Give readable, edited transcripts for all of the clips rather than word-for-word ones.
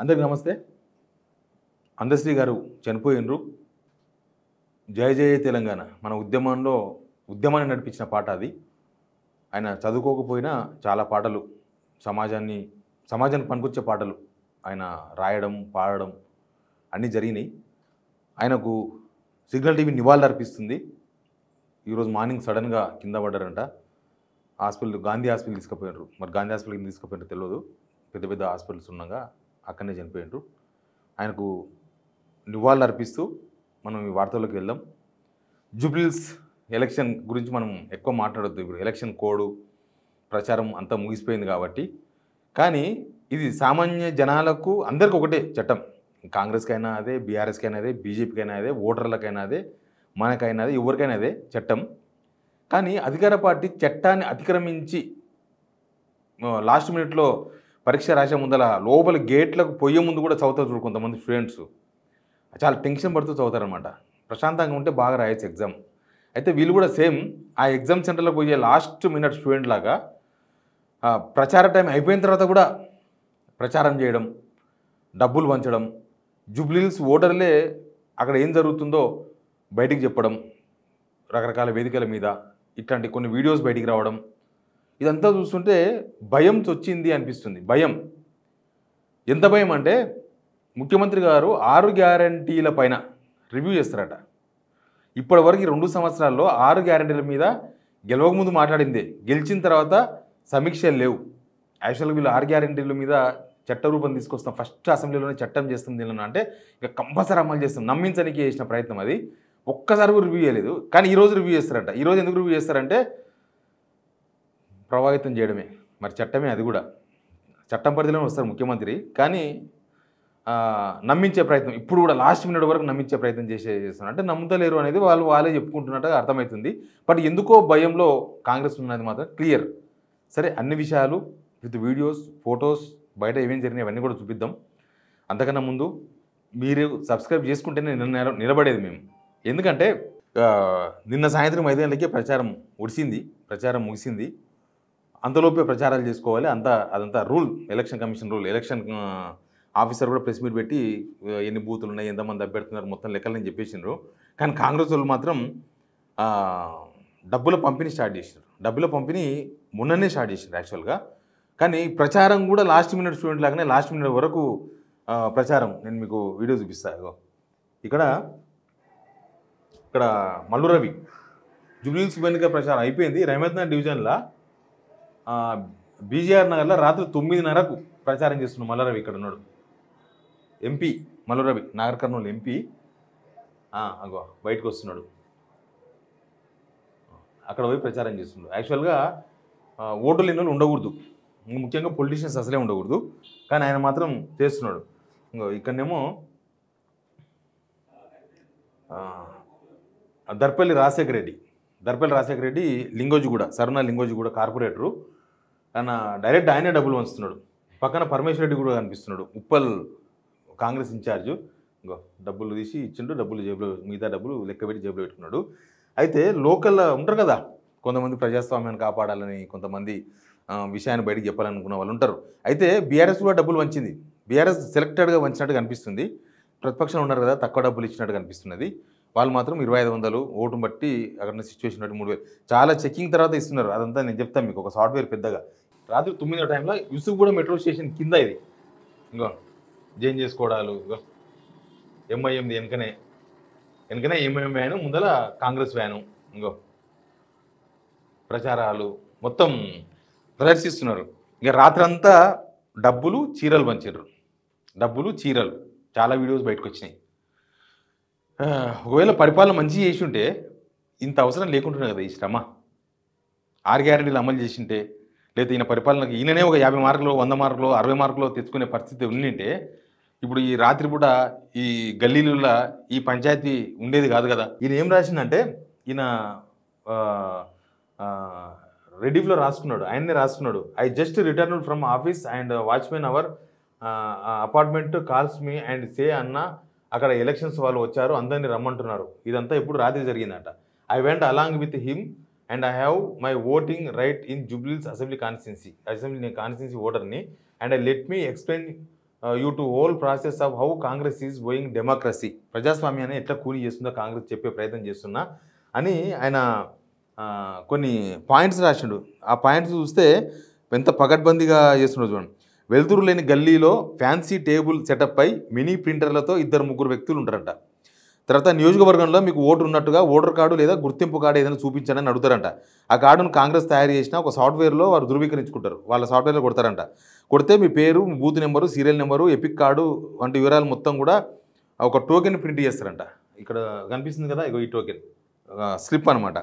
అందరికీ నమస్తే. అందశ్రీ గారు చనిపోయినరు. జయ జయ తెలంగాణ మన ఉద్యమాన్ని నడిపించిన పాట అది. ఆయన చదువుకోకపోయినా చాలా పాటలు సమాజానికి పనికొచ్చే పాటలు ఆయన రాయడం, పాడడం అన్నీ జరిగినాయి. ఆయనకు సిగ్నల్ టీవీ నివాళులు అర్పిస్తుంది. ఈరోజు మార్నింగ్ సడన్గా కింద పడ్డారంట. గాంధీ హాస్పిటల్ తీసుకుపోయినారు. మరి గాంధీ హాస్పిటల్కి తీసుకుపోయినారు తెలియదు. పెద్ద పెద్ద హాస్పిటల్స్ ఉండగా అక్కడనే చనిపోయినారు. ఆయనకు నివాళులు అర్పిస్తూ మనం ఈ వార్తల్లోకి వెళ్దాం. జూబ్లీహిల్స్ ఎలక్షన్ గురించి మనం ఎక్కువ మాట్లాడొద్దు. ఇప్పుడు ఎలక్షన్ కోడ్ ప్రచారం అంతా ముగిసిపోయింది కాబట్టి. కానీ ఇది సామాన్య జనాలకు అందరికీ ఒకటే చట్టం. కాంగ్రెస్కైనా అదే, బీఆర్ఎస్కైనా అదే, బీజేపీకైనా అదే, ఓటర్లకైనా అదే, మనకైనా అదే, ఎవరికైనా అదే చట్టం. కానీ అధికార పార్టీ చట్టాన్ని అతిక్రమించి లాస్ట్ మినిట్లో పరీక్ష రాసే ముందల లోపల గేట్లకు పోయే ముందు కూడా చదువుతారు చూడు కొంతమంది స్టూడెంట్స్. చాలా టెన్షన్ పడుతూ చదువుతారనమాట. ప్రశాంతంగా ఉంటే బాగా రాయొచ్చు ఎగ్జామ్. అయితే వీళ్ళు కూడా సేమ్ ఆ ఎగ్జామ్ సెంటర్లో పోయే లాస్ట్ మినిట్ స్టూడెంట్ లాగా ప్రచార టైం అయిపోయిన తర్వాత కూడా ప్రచారం చేయడం, డబ్బులు పంచడం, జూబ్లీహిల్స్ ఓటర్లే అక్కడ ఏం జరుగుతుందో బయటికి చెప్పడం, రకరకాల వేదికల మీద ఇట్లాంటి కొన్ని వీడియోస్ బయటికి రావడం, ఇదంతా చూస్తుంటే భయం చొచ్చింది అనిపిస్తుంది. భయం ఎంత భయం అంటే ముఖ్యమంత్రి గారు 6 గ్యారంటీల పైన రివ్యూ చేస్తారట. ఇప్పటివరకు 2 సంవత్సరాల్లో 6 గ్యారంటీల మీద గెలవక ముందు మాట్లాడిందే, గెలిచిన తర్వాత సమీక్షలు లేవు. యాక్చువల్గా వీళ్ళు 6 గ్యారంటీల మీద చట్టరూపం తీసుకొస్తాం, ఫస్ట్ అసెంబ్లీలోనే చట్టం చేస్తాం దీనిలో అంటే ఇక కంపల్సరీ అమలు చేస్తాం నమ్మించడానికి చేసిన ప్రయత్నం అది. ఒక్కసారి కూడా రివ్యూ చేయలేదు. కానీ ఈరోజు రివ్యూ చేస్తారంట. ఈరోజు ఎందుకు రివ్యూ చేస్తారంటే ప్రభావితం చేయడమే. మరి చట్టమే అది కూడా. చట్టం పరిధిలోనే వస్తారు ముఖ్యమంత్రి. కానీ నమ్మించే ప్రయత్నం ఇప్పుడు కూడా లాస్ట్ మినిట్ వరకు నమ్మించే ప్రయత్నం చేస్తున్నారు. అంటే నమ్ముతలేరు అనేది వాళ్ళే చెప్పుకుంటున్నట్టుగా అర్థమవుతుంది. బట్ ఎందుకో భయంలో కాంగ్రెస్ ఉన్నది మాత్రం క్లియర్. సరే, అన్ని విషయాలు విత్ వీడియోస్, ఫొటోస్, బయట ఏమేం జరిగినాయి అవన్నీ కూడా చూపిద్దాం. అంతకన్నా ముందు మీరు సబ్స్క్రైబ్ చేసుకుంటేనే నిలబడేది మేము. ఎందుకంటే నిన్న సాయంత్రం 5 గంటలకే ప్రచారం ముగిసింది. అంతలోపే ప్రచారాలు చేసుకోవాలి. అదంతా rule, election commission rule. Election officer కూడా ప్రెస్ మీట్ పెట్టి ఎన్ని బూతులు ఉన్నాయి, ఎంతమంది అభ్యర్థున్నారు మొత్తం లెక్కలని చెప్పేసిండ్రు. కానీ కాంగ్రెస్ వాళ్ళు మాత్రం డబ్బుల పంపిణీ స్టార్ట్ చేసినారు. డబ్బుల పంపిణీ మొన్ననే స్టార్ట్ చేసినారు యాక్చువల్గా. కానీ ప్రచారం కూడా లాస్ట్ మినిట్ స్టూడెంట్ లాగానే లాస్ట్ మినిట్ వరకు ప్రచారం. నేను మీకు వీడియో చూపిస్తాను. ఇక్కడ మల్లు రవి జూబ్లీహిల్స్ ఎన్నికల ప్రచారం అయిపోయింది. రహమత్నగర్ డివిజన్లో బీజేఆర్ నగర్లో రాత్రి 9:30కు ప్రచారం చేస్తున్నాడు మల్లు రవి. ఇక్కడ ఉన్నాడు ఎంపీ మల్లు రవి, నాగర్ కర్నూలు ఎంపీ. బయటకు వస్తున్నాడు. అక్కడ పోయి ప్రచారం చేస్తున్నాడు. యాక్చువల్గా ఓటు లేని వాళ్ళు ఉండకూడదు, ముఖ్యంగా పొలిటీషియన్స్ అసలే ఉండకూడదు. కానీ ఆయన మాత్రం చేస్తున్నాడు. ఇక్కడనేమో దర్పల్లి రాజశేఖర రెడ్డి లింగోజిగూడ, సరుణ లింగోజిగూడ కార్పొరేటరు. డైరెక్ట్ ఆయనే డబ్బులు వంచుతున్నాడు. పక్కన పరమేశ్వర్ రెడ్డి కూడా కనిపిస్తున్నాడు, ఉప్పల్ కాంగ్రెస్ ఇన్ఛార్జు. డబ్బులు తీసి ఇచ్చిండు, డబ్బులు జేబులో, మిగతా డబ్బులు లెక్కబెట్టి జేబులో పెట్టుకున్నాడు. అయితే లోకల్ ఉంటారు కదా కొంతమంది, ప్రజాస్వామ్యాన్ని కాపాడాలని, కొంతమంది విషయాన్ని బయటకు చెప్పాలనుకున్న వాళ్ళు ఉంటారు. అయితే బీఆర్ఎస్ కూడా డబ్బులు వంచింది. బీఆర్ఎస్ సెలెక్టెడ్గా వంచినట్టు కనిపిస్తుంది. ప్రతిపక్షంలో ఉన్నారు కదా, తక్కువ డబ్బులు ఇచ్చినట్టు కనిపిస్తున్నది. వాళ్ళు మాత్రం 2500 ఓటును బట్టి అక్కడ సిచ్యువేషన్ బట్టి 3000 చాలా చెకింగ్ తర్వాత ఇస్తున్నారు. అదంతా నేను చెప్తాను మీకు, ఒక సాఫ్ట్వేర్ పెద్దగా. రాత్రి 9 టైంలో యూసుఫ్గూడ మెట్రో స్టేషన్ కింద ఇది జైన్ చేసుకోవడాలు. ఎంఐఎం వెనకనే ఎంఐఎం వ్యాను, ముందల కాంగ్రెస్ వ్యాను. ప్రచారాలు మొత్తం ప్రదర్శిస్తున్నారు. రాత్రంతా డబ్బులు, చీరలు పంచారు. చాలా వీడియోస్ బయటకు వచ్చినాయి. ఒకవేళ పరిపాలన మంచిగా చేసి ఉంటే ఇంత అవసరం లేకుంటున్నా కదా ఈ శ్రమ. 6 గ్యారెంటీలు అమలు చేసి ఉంటే, లేదా ఈయన పరిపాలనకి ఈయననే ఒక 50 మార్కులు, 100 మార్కులు, 60 మార్కులు తెచ్చుకునే పరిస్థితి ఉండింటే ఇప్పుడు ఈ రాత్రిపూట ఈ గల్లీలలో ఈ పంచాయతీ ఉండేది కాదు కదా. ఈయన ఏం రాసిందంటే, ఈయన రెడీఫ్లో ఆయన్నే రాసుకున్నాడు. I just return from office and watchmen our apartment calls me and say అన్న అక్కడ ఎలక్షన్స్ వాళ్ళు వచ్చారు, అందరినీ రమ్మంటున్నారు. ఇదంతా ఇప్పుడు రాత్రి జరిగిందట. I went along with him and I have my voting right in Jubilee Hills assembly constituency. నేను కాన్స్టిట్యున్సీ ఓటర్ని. And let me explain you to whole process of how Congress is going democracy, ప్రజాస్వామ్యాన్ని ఎట్లా కూలి చేస్తుందో కాంగ్రెస్ చెప్పే ప్రయత్నం చేస్తున్నా అని ఆయన కొన్ని పాయింట్స్ రాసిండు. ఆ పాయింట్స్ చూస్తే ఎంత పకడ్బందీగా చేస్తున్నాడు చూడండి. వెలుతురు లేని గల్లీలో ఫ్యాన్సీ టేబుల్ సెటప్ పై మినీ ప్రింటర్లతో 2-3 వ్యక్తులు ఉంటారంట. తర్వాత నియోజకవర్గంలో మీకు ఓటు ఉన్నట్టుగా ఓటర్ కార్డు లేదా గుర్తింపు కార్డు ఏదైనా చూపించండి అని అడుగుతారంట. ఆ కార్డును కాంగ్రెస్ తయారు చేసిన ఒక సాఫ్ట్వేర్లో వారు ధృవీకరించుకుంటారు. వాళ్ళ సాఫ్ట్వేర్లో కొడతారంట. కొడితే మీ పేరు, booth number, serial number, epic card వంటి వివరాలు మొత్తం కూడా ఒక టోకెన్ ప్రింట్ చేస్తారంట. ఇక్కడ కనిపిస్తుంది కదా, ఇగో ఈ టోకెన్ స్లిప్ అనమాట.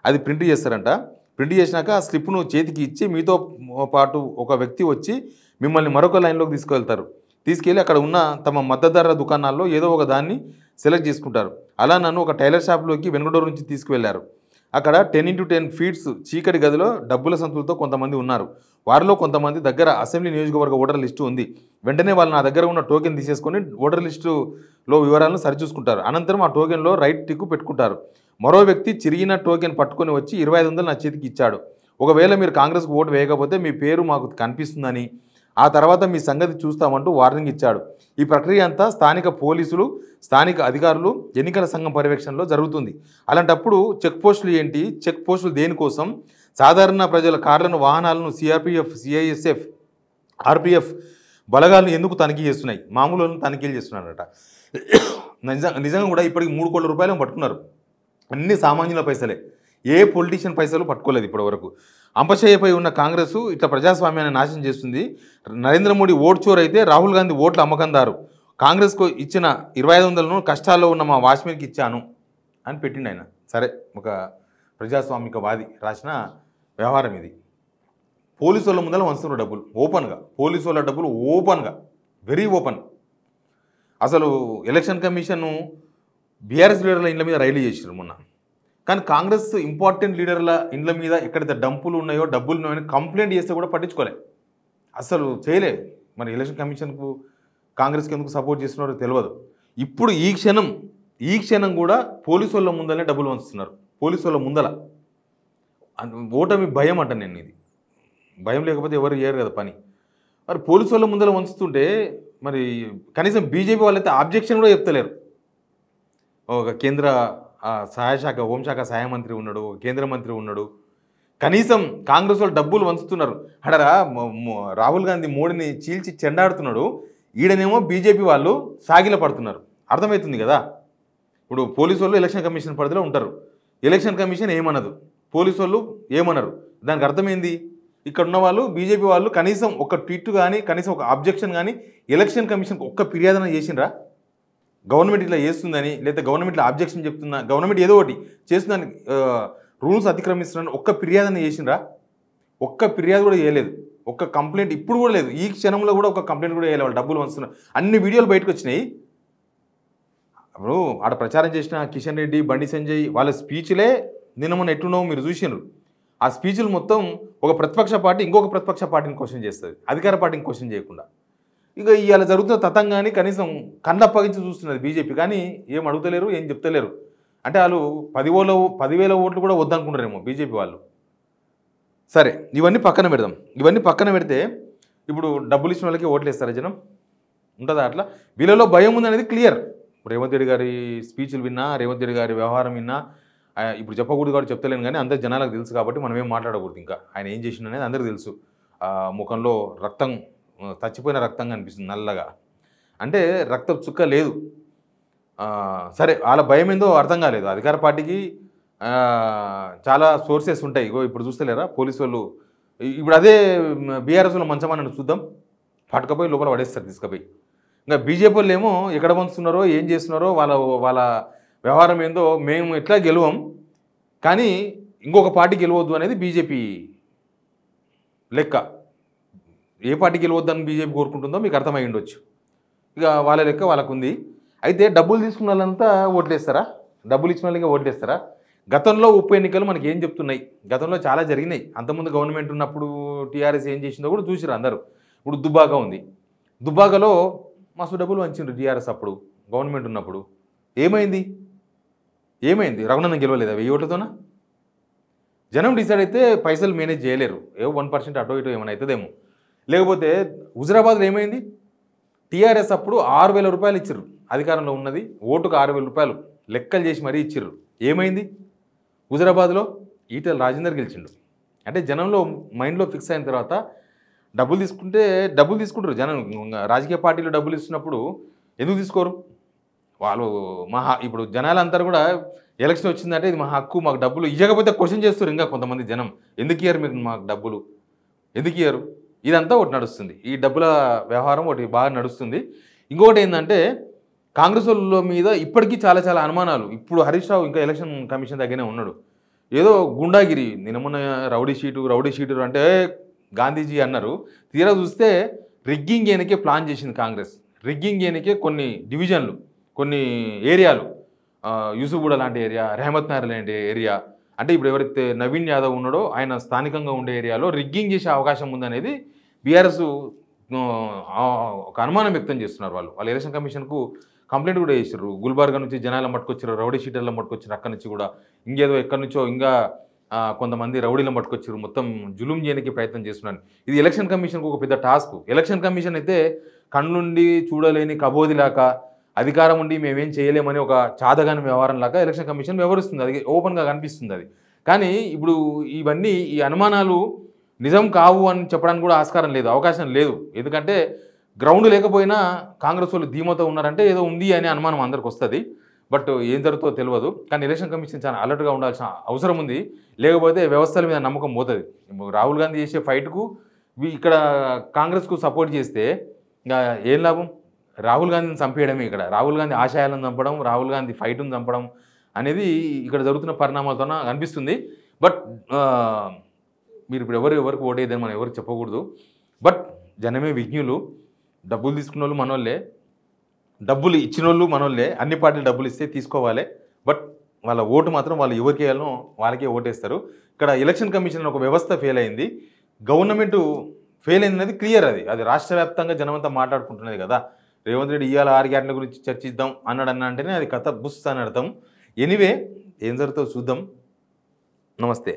అది ప్రింట్ చేస్తారంట. ప్రింట్ చేసినాక ఆ స్లిప్ను చేతికి ఇచ్చి మీతో పాటు ఒక వ్యక్తి వచ్చి మిమ్మల్ని మరొక లైన్లోకి తీసుకువెళ్తారు. తీసుకెళ్ళి అక్కడ ఉన్న తమ మద్దతుదారుల దుకాణాల్లో ఏదో ఒక దాన్ని సెలెక్ట్ చేసుకుంటారు. అలా నన్ను ఒక టైలర్ షాప్లోకి వెనుకడోరు నుంచి తీసుకువెళ్లారు. అక్కడ 10x10 ఫీట్స్ చీకటి గదిలో డబ్బుల సంతులతో కొంతమంది ఉన్నారు. వారిలో కొంతమంది దగ్గర అసెంబ్లీ నియోజకవర్గ ఓటర్ లిస్టు ఉంది. వెంటనే వాళ్ళు నా దగ్గర ఉన్న టోకెన్ తీసేసుకొని ఓటర్ లిస్టులో వివరాలను సరిచూసుకుంటారు. అనంతరం ఆ టోకెన్లో రైట్ టిక్ పెట్టుకుంటారు. మరో వ్యక్తి చిరిగిన టోకెన్ పట్టుకొని వచ్చి 2500 నా చేతికి ఇచ్చాడు. ఒకవేళ మీరు కాంగ్రెస్కు ఓటు వేయకపోతే మీ పేరు మాకు కనిపిస్తుందని, ఆ తర్వాత మీ సంగతి చూస్తామంటూ వార్నింగ్ ఇచ్చాడు. ఈ ప్రక్రియ అంతా స్థానిక పోలీసులు, స్థానిక అధికారులు, ఎన్నికల సంఘం పర్యవేక్షణలో జరుగుతుంది. అలాంటప్పుడు చెక్ పోస్టులు ఏంటి, చెక్ పోస్టులు దేనికోసం, సాధారణ ప్రజల కార్లను, వాహనాలను సిఆర్పిఎఫ్, సిఐఎస్ఎఫ్, ఆర్పిఎఫ్ బలగాలను ఎందుకు తనిఖీ చేస్తున్నాయి? మామూలు తనిఖీలు చేస్తున్నారట. నిజంగా కూడా ఇప్పటికి 3 కోట్ల రూపాయలు పట్టుకున్నారు. అన్ని సామాన్యుల పైసలే, ఏ పొలిటీషియన్ పైసలు పట్టుకోలేదు ఇప్పటి వరకు. అంపశయ్యపై ఉన్న కాంగ్రెస్ ఇట్లా ప్రజాస్వామ్యాన్ని నాశనం చేస్తుంది. నరేంద్ర మోడీ ఓట్ చోర్ అయితే రాహుల్ గాంధీ ఓట్ల అమ్మకందారు. కాంగ్రెస్కు ఇచ్చిన 2500ను కష్టాల్లో ఉన్న మా వాచ్మెన్కి ఇచ్చాను అని పెట్టిండు ఆయన. సరే, ఒక ప్రజాస్వామికవాది రాసిన వ్యవహారం ఇది. పోలీసు వాళ్ళ ముందర వంచుతున్నారు డబ్బులు ఓపెన్గా. పోలీసు వాళ్ళ డబ్బులు ఓపెన్గా, వెరీ ఓపెన్. అసలు ఎలక్షన్ కమిషన్ బీఆర్ఎస్ లీడర్ల ఇండ్ల మీద రైలు చేసారు మొన్న. కానీ కాంగ్రెస్ ఇంపార్టెంట్ లీడర్ల ఇండ్ల మీద ఎక్కడైతే డంపులు ఉన్నాయో, డబ్బులు ఉన్నాయో కంప్లైంట్ చేస్తే కూడా పట్టించుకోలే, అసలు చేయలే. మరి ఎలక్షన్ కమిషన్కు కాంగ్రెస్కి ఎందుకు సపోర్ట్ చేస్తున్నారో తెలియదు. ఇప్పుడు ఈ క్షణం కూడా పోలీసు వాళ్ళ ముందరనే డబ్బులు వంచుతున్నారు. పోలీసు వాళ్ళ ముందల ఓటమి భయం అంట. నేను ఇది భయం లేకపోతే ఎవరు చేయరు కదా పని. మరి పోలీసు వాళ్ళ ముందర వంచుతుంటే మరి కనీసం బీజేపీ వాళ్ళైతే ఆబ్జెక్షన్ కూడా చెప్తలేరు. ఒక కేంద్ర సహాయ శాఖ, హోంశాఖ సహాయ మంత్రి ఉన్నాడు, కేంద్ర మంత్రి ఉన్నాడు. కనీసం కాంగ్రెస్ వాళ్ళు డబ్బులు వంచుతున్నారు. అడరా రాహుల్ గాంధీ మోడీని చీల్చి చెండాడుతున్నాడు, ఈడనేమో బీజేపీ వాళ్ళు సాగిల పడుతున్నారు. అర్థమవుతుంది కదా. ఇప్పుడు పోలీసు వాళ్ళు ఎలక్షన్ కమిషన్ పరిధిలో ఉంటారు. ఎలక్షన్ కమిషన్ ఏమనదు, పోలీసు వాళ్ళు ఏమనరు. దానికి అర్థమైంది, ఇక్కడ ఉన్న వాళ్ళు బీజేపీ వాళ్ళు కనీసం ఒక ట్వీట్ కానీ, కనీసం ఒక అబ్జెక్షన్ కానీ ఎలక్షన్ కమిషన్కి ఒక్క ఫిర్యాదన చేసిండ్రా? గవర్నమెంట్ ఇట్లా చేస్తుందని, లేదా గవర్నమెంట్లో అబ్జెక్షన్ చెప్తుందా, గవర్నమెంట్ ఏదో ఒకటి చేస్తుందని, రూల్స్ అతిక్రమిస్తున్నారని ఒక్క ఫిర్యాదన చేసిండ్రా? ఒక్క ఫిర్యాదు కూడా చేయలేదు. ఒక్క కంప్లైంట్ ఇప్పుడు కూడా లేదు. ఈ క్షణంలో కూడా ఒక కంప్లైంట్ కూడా చేయలేదు. వాళ్ళు డబ్బులు వంచుతున్నారు. అన్ని వీడియోలు బయటకు వచ్చినాయి. ఇప్పుడు ఆడ ప్రచారం చేసిన కిషన్ రెడ్డి, బండి సంజయ్ వాళ్ళ స్పీచ్లే నిన్న మొన్న ఎట్లున్నావు మీరు చూసినారు. ఆ స్పీచ్లు మొత్తం ఒక ప్రతిపక్ష పార్టీ ఇంకొక ప్రతిపక్ష పార్టీని క్వశ్చన్ చేస్తుంది, అధికార పార్టీని క్వశ్చన్ చేయకుండా. ఇక ఇవాళ జరుగుతున్న తతంగాని కనీసం కళ్ళప్పగించి చూస్తున్నది బీజేపీ. కానీ ఏం అడుగుతలేరు, ఏం చెప్తలేరు. అంటే వాళ్ళు 10,000 ఓట్లు కూడా వద్దనుకుంటారేమో బీజేపీ వాళ్ళు. సరే, ఇవన్నీ పక్కన పెడదాం. ఇవన్నీ పక్కన పెడితే ఇప్పుడు డబ్బులు ఇచ్చిన వాళ్ళకి ఓట్లు వేస్తారా జనం? ఉంటుందా అట్లా? వీళ్ళలో భయం ఉందనేది క్లియర్. రేవంత్ రెడ్డి గారి స్పీచ్లు విన్నా, రేవంత్ రెడ్డి గారి వ్యవహారం విన్నా, ఇప్పుడు చెప్పకూడదు కాబట్టి చెప్తలేను, కానీ అందరు జనాలకు తెలుసు కాబట్టి మనం ఏం మాట్లాడకూడదు. ఇంకా ఆయన ఏం చేసిండు అనేది అందరికీ తెలుసు. ముఖంలో రక్తం, చచ్చిపోయిన రక్తంగా అనిపిస్తుంది నల్లగా, అంటే రక్తం చుక్క లేదు. సరే, వాళ్ళ భయం ఏందో అర్థం కాలేదు. అధికార పార్టీకి చాలా సోర్సెస్ ఉంటాయి. ఇప్పుడు చూస్తలేరా పోలీసు వాళ్ళు, ఇప్పుడు అదే బీఆర్ఎస్ వాళ్ళు మంచమని చూద్దాం, పట్టుకపోయి లోపల పడేస్తారు తీసుకుపోయి. ఇంకా బీజేపీ వాళ్ళు ఏమో ఎక్కడ పంచుతున్నారో, ఏం చేస్తున్నారో, వాళ్ళ వ్యవహారం ఏందో, మేము ఎట్లా గెలవం కానీ ఇంకొక పార్టీ గెలవద్దు అనేది బీజేపీ లెక్క. ఏ పార్టీ గెలవద్దని బీజేపీ కోరుకుంటుందో మీకు అర్థమై ఉండొచ్చు. ఇక వాళ్ళ లెక్క వాళ్ళకు ఉంది. అయితే డబ్బులు తీసుకున్న వాళ్ళంతా ఓట్లేస్తారా? డబ్బులు ఇచ్చిన వాళ్ళకి ఓట్లేస్తారా? గతంలో ఉప ఎన్నికలు మనకి ఏం చెప్తున్నాయి? గతంలో చాలా జరిగినాయి. అంతకుముందు గవర్నమెంట్ ఉన్నప్పుడు టీఆర్ఎస్ ఏం చేసిందో కూడా చూసిరు అందరూ. ఇప్పుడు దుబ్బాక ఉంది, దుబ్బాకలో మస్తు డబ్బులు వంచిండ్రు టీఆర్ఎస్ అప్పుడు గవర్నమెంట్ ఉన్నప్పుడు. ఏమైంది? రఘునందన్ గెలవలేదా 1000 ఓట్లతోనా? జనం డిసైడ్ అయితే పైసలు మేనేజ్ చేయలేరు. 1% అటో ఇటో ఏమైనా అవుతుందేమో. లేకపోతే హుజరాబాద్లో ఏమైంది? టీఆర్ఎస్ అప్పుడు 6,000 రూపాయలు ఇచ్చిర్రు, అధికారంలో ఉన్నది ఓటుకు 6,000 రూపాయలు లెక్కలు చేసి మరీ ఇచ్చిర్రు. ఏమైంది? హుజరాబాద్లో ఈటెల రాజేందర్ గెలిచిండు. అంటే జనంలో మైండ్లో ఫిక్స్ అయిన తర్వాత డబ్బులు తీసుకుంటారు జనం. రాజకీయ పార్టీలు డబ్బులు ఇస్తున్నప్పుడు ఎందుకు తీసుకోరు వాళ్ళు? ఇప్పుడు జనాలందరూ కూడా ఎలక్షన్ వచ్చిందంటే ఇది మా హక్కు, మాకు డబ్బులు ఇవ్వకపోతే క్వశ్చన్ చేస్తారు. ఇంకా కొంతమంది జనం ఎందుకు ఇయ్యరు మీరు మాకు డబ్బులు, ఎందుకు ఇయ్యరు? ఇదంతా ఒకటి నడుస్తుంది, ఈ డబ్బుల వ్యవహారం ఒకటి బాగా నడుస్తుంది. ఇంకొకటి ఏంటంటే కాంగ్రెస్ వాళ్ళ మీద ఇప్పటికీ చాలా చాలా అనుమానాలు. ఇప్పుడు హరీష్ రావు ఇంకా ఎలక్షన్ కమిషన్ దగ్గరనే ఉన్నాడు. ఏదో గుండాగిరి, నిన్న రౌడీ షీటు అంటే గాంధీజీ అన్నారు. తీరా చూస్తే రిగ్గింగ్ చేయనికే ప్లాన్ చేసింది కాంగ్రెస్. రిగ్గింగ్ చేయనికే కొన్ని డివిజన్లు, కొన్ని ఏరియాలు, యూసుఫ్గూడ లాంటి ఏరియా, రెహమత్ నగర్ లాంటి ఏరియా, అంటే ఇప్పుడు ఎవరైతే నవీన్ యాదవ్ ఉన్నాడో ఆయన స్థానికంగా ఉండే ఏరియాలో రిగ్గింగ్ చేసే అవకాశం ఉందనేది బీఆర్ఎస్ ఒక అనుమానం వ్యక్తం చేస్తున్నారు. వాళ్ళు ఎలక్షన్ కమిషన్కు కంప్లైంట్ కూడా చేశారు. గుల్బర్గా నుంచి జనాలను పట్టుకొచ్చారు, రౌడీ షీటర్లను పట్టుకొచ్చారు, అక్కడి నుంచి కూడా ఇంకేదో ఎక్కడి నుంచో ఇంకా కొంతమంది రౌడీలను పట్టుకొచ్చారు, మొత్తం జులుం చేయడానికి ప్రయత్నం చేస్తున్నారు. ఇది ఎలక్షన్ కమిషన్కు ఒక పెద్ద టాస్క్. ఎలక్షన్ కమిషన్ అయితే కళ్ళుండి చూడలేని కబోదిలాక అధికారం ఉండి మేమేం చేయలేమని ఒక చాదగాని వ్యవహారం లాగా ఎలక్షన్ కమిషన్ వ్యవహరిస్తుంది. అది ఓపెన్గా కనిపిస్తుంది అది. కానీ ఇప్పుడు ఇవన్నీ ఈ అనుమానాలు నిజం కావు అని చెప్పడానికి కూడా ఆస్కారం లేదు, అవకాశం లేదు. ఎందుకంటే గ్రౌండ్ లేకపోయినా కాంగ్రెస్ వాళ్ళు ధీమతో ఉన్నారంటే ఏదో ఉంది అనే అనుమానం అందరికి వస్తుంది. బట్ ఏం జరుగుతుందో తెలియదు. కానీ ఎలక్షన్ కమిషన్ చాలా అలర్ట్గా ఉండాల్సిన అవసరం ఉంది, లేకపోతే వ్యవస్థల మీద నమ్మకం పోతుంది. రాహుల్ గాంధీ చేసే ఫైట్కు ఇక్కడ కాంగ్రెస్కు సపోర్ట్ చేస్తే ఇంకా ఏం లాభం? రాహుల్ గాంధీని చంపేయడమే ఇక్కడ. రాహుల్ గాంధీ ఆశయాలను చంపడం, రాహుల్ గాంధీ ఫైట్ను చంపడం అనేది ఇక్కడ జరుగుతున్న పరిణామాలతో అనిపిస్తుంది. బట్ మీరు ఇప్పుడు ఎవరికి ఓటేదని మనం ఎవరికి చెప్పకూడదు. బట్ జనమే విజ్ఞులు. డబ్బులు తీసుకున్న వాళ్ళు మనోళ్ళే, డబ్బులు ఇచ్చిన వాళ్ళు మనోళ్ళే. అన్ని పార్టీలు డబ్బులు ఇస్తే తీసుకోవాలి. బట్ వాళ్ళ ఓటు మాత్రం వాళ్ళు ఎవరికి వేయాలనో వాళ్ళకే ఓటేస్తారు. ఇక్కడ ఎలక్షన్ కమిషన్ ఒక వ్యవస్థ ఫెయిల్ అయింది, గవర్నమెంట్ ఫెయిల్ అయింది అనేది క్లియర్. అది రాష్ట్ర వ్యాప్తంగా జనమంతా మాట్లాడుకుంటున్నది కదా. రేవంత్ రెడ్డి ఇవాళ 6 గ్యారెంటీల గురించి చర్చిద్దాం అంటేనే అది కథ బుస్ అని అర్థం. ఎనీవే ఏం జరుగుతుందో చూద్దాం. నమస్తే.